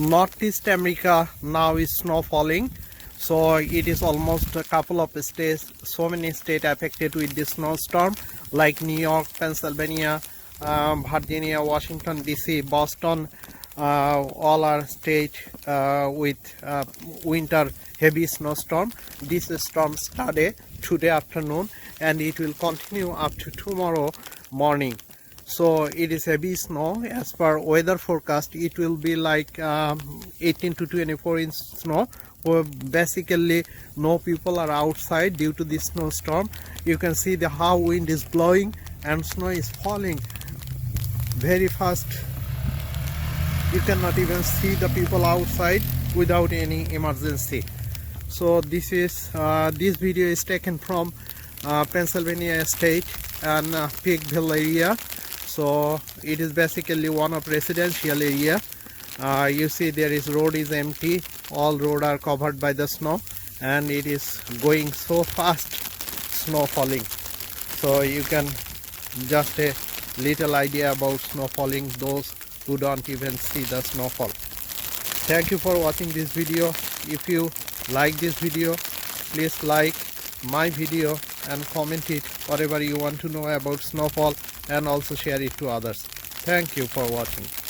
Northeast America now is snow falling, so it is almost a couple of states, so many states affected with this snowstorm like New York, Pennsylvania, Virginia, Washington DC, Boston, all are states with winter heavy snowstorm. This storm started today afternoon and it will continue up to tomorrow morning. So it is heavy snow. As per weather forecast, it will be like 18 to 24 inch snow. Where basically no people are outside due to this snowstorm. You can see how wind is blowing and snow is falling very fast. You cannot even see the people outside without any emergency. So this video is taken from Pennsylvania state and Pigville area. So it is basically one of residential area. You see there is road is empty, all road are covered by the snow, and it is going so fast, snow falling. So you can just a little idea about snow falling, those who don't even see the snowfall. Thank you for watching this video. If you like this video, please like my video and comment it whatever you want to know about snowfall, and also share it to others. Thank you for watching.